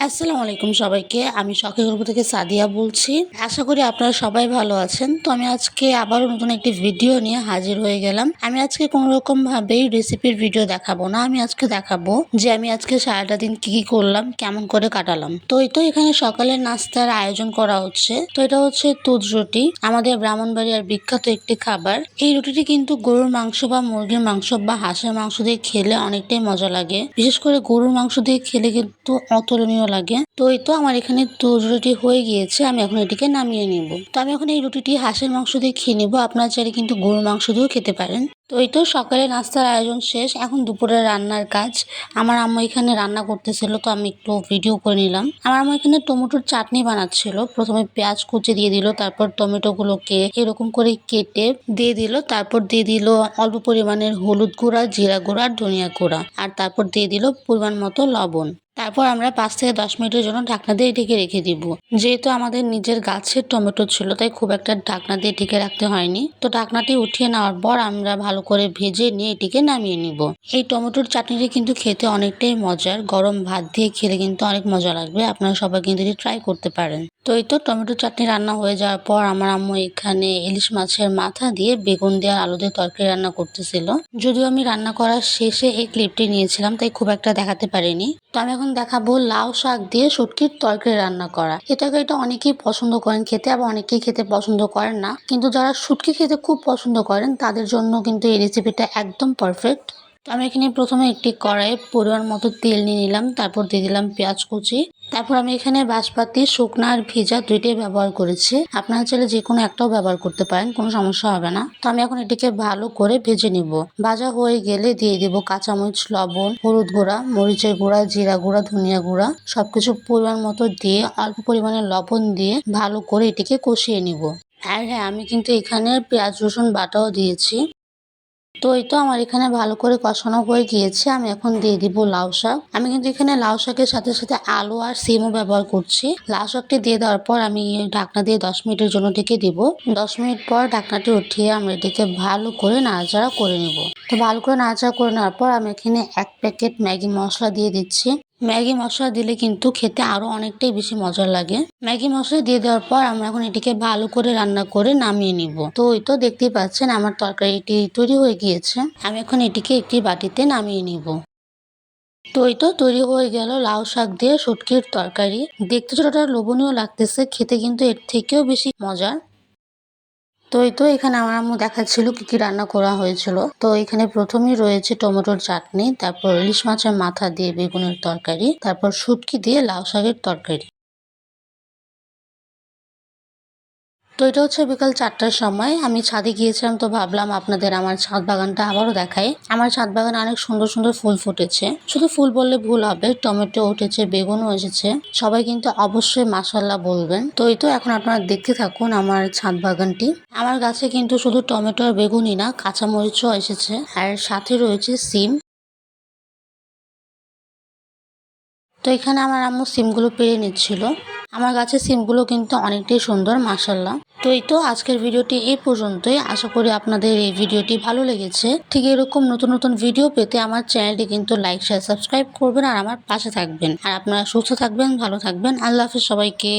আসসালামু আলাইকুম সবাইকে। আমি শখের গল্প থেকে সাদিয়া বলছি। আশা করি আপনারা সবাই ভালো আছেন। তো আমি আজকে আবারও নতুন একটি ভিডিও নিয়ে হাজির হয়ে গেলাম। আমি আজকে কোনো রকম ভাবেই রেসিপির ভিডিও দেখাবো না। আমি আজকে দেখাবো যে আমি আজকে সারাটা দিন কি করলাম, কেমন করে কাটালাম। তো এই তো এখানে সকালের নাস্তার আয়োজন করা হচ্ছে। তো এটা হচ্ছে দুধ রুটি, আমাদের ব্রাহ্মণবাড়িয়ার বিখ্যাত একটি খাবার। এই রুটিটি কিন্তু গরুর মাংস বা মুরগির মাংস বা হাঁসের মাংস দিয়ে খেলে অনেকটাই মজা লাগে। বিশেষ করে গরুর মাংস দিয়ে খেলে কিন্তু অতুলনীয় লাগে। তো এই তো আমার এখানে দুধ রুটি হয়ে গিয়েছে, আমি এখন এটিকে নামিয়ে নিব। তো আমি এখন এই রুটিটি হাঁসের মাংস দিয়ে খেয়ে নিবো। আপনারা চাইলে কিন্তু গরুর মাংস দিয়েও খেতে পারেন। তো এই তো সকালে নাস্তার আয়োজন শেষ, এখন দুপুরে রান্নার কাজ। আমার আম্মু এখানে রান্না করতেছিল, তো আমি একটু ভিডিও করে নিলাম। আমার আম্মু এখানে টমেটোর চাটনি বানাচ্ছিল। প্রথমে পেঁয়াজ কুচি দিয়ে দিল, তারপর টমেটো গুলোকে এরকম করে কেটে দিয়ে দিল, তারপর দিয়ে দিল অল্প পরিমাণের হলুদ গুঁড়া, জিরা গুঁড়া আর ধনিয়া গুঁড়া, আর তারপর দিয়ে দিল পরিমাণ মতো লবণ। তারপর আমরা 5 থেকে 10 মিনিটের জন্য ঢাকনা দিয়ে ঢেকে রেখে দিব। যেহেতু আমাদের নিজের গাছের টমেটো ছিল, তাই খুব একটা ঢাকনা দিয়ে ঢেকে রাখতে হয়নি। তো ঢাকনাটি উঠিয়ে নেওয়ার পর আমরা ভালো করে ভেজে নিয়ে এটিকে নামিয়ে নিব। এই টমেটোর চাটনিটি কিন্তু খেতে অনেকটাই মজার, গরম ভাত দিয়ে খেলে কিন্তু অনেক মজা লাগবে। আপনারা সবাই কিন্তু এটি ট্রাই করতে পারেন। তো এই তো টমেটো চাটনি রান্না হয়ে যাওয়ার পর আমার আম্মু এখানে ইলিশ মাছের মাথা দিয়ে বেগুন দিয়ে আলু দিয়ে তরকারি রান্না করতেছিল। যদিও আমি রান্না করার শেষে এই ক্লিপটি নিয়েছিলাম, তাই খুব একটা দেখাতে পারিনি। তো আমি এখন দেখাবো লাউ শাক দিয়ে শুটকির তরকারি রান্না করা। এই তরকারিটা অনেকেই পছন্দ করেন খেতে, আবার অনেকেই খেতে পছন্দ করেন না। কিন্তু যারা শুটকি খেতে খুব পছন্দ করেন তাদের জন্য কিন্তু এই রেসিপিটা একদম পারফেক্ট। তো আমি এখানে প্রথমে একটি কড়াইয়ে পরিমাণ মতো তেল নিয়ে নিলাম, তারপর দিয়ে দিলাম পেঁয়াজ কুচি। তারপর আমি এখানে বাঁশপাতি, শুকনা আর ভিজা দুইটাই ব্যবহার করেছি। আপনারা চাইলে যে কোনো একটাও ব্যবহার করতে পারেন, কোনো সমস্যা হবে না। তো আমি এখন এটিকে ভালো করে ভেজে নিব। ভাজা হয়ে গেলে দিয়ে দিব কাঁচামরিচ, লবণ, হলুদ গুঁড়া, মরিচের গুঁড়া, জিরা গুঁড়া, ধনিয়া গুঁড়া সবকিছু পরিমাণ মতো দিয়ে অল্প পরিমাণে লবণ দিয়ে ভালো করে এটিকে কষিয়ে নিব। আর হ্যাঁ, আমি কিন্তু এখানে পেঁয়াজ রসুন বাটাও দিয়েছি। তো এই তো আমার এখানে ভালো করে কষানো হয়ে গিয়েছে। আমি এখন দিয়ে দিব লাউ শাক। আমি কিন্তু এখানে লাউ শাকের সাথে সাথে আলু আর সিমও ব্যবহার করছি। লাউ শাকটি দিয়ে দেওয়ার পর আমি ঢাকনা দিয়ে 10 মিনিটের জন্য ঢেকে দিব। 10 মিনিট পর ঢাকনাটি উঠিয়ে আমরা এটিকে ভালো করে নাড়াচাড়া করে নিব। তো ভালো করে নাড়াচাড়া করে নেওয়ার পর আমি এখানে 1 প্যাকেট ম্যাগি মশলা দিয়ে দিচ্ছি। ম্যাগি মশলা দিলে কিন্তু খেতে আরো অনেকটাই বেশি মজার লাগে। ম্যাগি মশলা দিয়ে দেওয়ার পর আমরা এখন এটিকে ভালো করে রান্না করে নামিয়ে নিব। তো ওই তো দেখতেই পাচ্ছেন আমার তরকারিটি তৈরি হয়ে গিয়েছে। আমি এখন এটিকে একটি বাটিতে নামিয়ে নিব। তো এই তো তৈরি হয়ে গেল লাউ শাক দিয়ে শুটকির তরকারি। দেখতে যতটা লোভনীয় লাগতেছে, খেতে কিন্তু এর থেকেও বেশি মজার। তো এই তো এখানে আমার আম্মু দেখাচ্ছিল কি কি রান্না করা হয়েছিল। তো এখানে প্রথমেই রয়েছে টমেটোর চাটনি, তারপর ইলিশ মাছের মাথা দিয়ে বেগুনের তরকারি, তারপর শুটকি দিয়ে লাউ শাকের তরকারি। তো এটা হচ্ছে বিকাল 4টার সময় আমি ছাদে গিয়েছিলাম। তো ভাবলাম আপনাদের আমার ছাদ বাগানটা আবারও দেখাই। আমার ছাদ বাগানে অনেক সুন্দর সুন্দর ফুল ফুটেছে। শুধু ফুল বললে ভুল হবে, টমেটো উঠেছে, বেগুনও এসেছে। সবাই কিন্তু অবশ্যই মাশাআল্লাহ বলবেন। তো এই তো এখন আপনারা দেখতে থাকুন আমার ছাদ বাগানটি। আমার গাছে কিন্তু শুধু টমেটো আর বেগুনই না, কাঁচামরিচও এসেছে, আর সাথে রয়েছে সিম। তো এখানে আমার আম্মু সিমগুলো পেড়ে নিচ্ছিল। আমার গাছের সিমগুলো কিন্তু অনেকটাই সুন্দর, মাশাআল্লাহ। তো এই তো আজকের ভিডিওটি এই পর্যন্তই। আশা করি আপনাদের এই ভিডিওটি ভালো লেগেছে। ঠিক এরকম নতুন নতুন ভিডিও পেতে আমার চ্যানেলটি কিন্তু লাইক, শেয়ার, সাবস্ক্রাইব করবেন আর আমার পাশে থাকবেন। আর আপনারা সুস্থ থাকবেন, ভালো থাকবেন। আল্লাহ হাফেজ সবাইকে।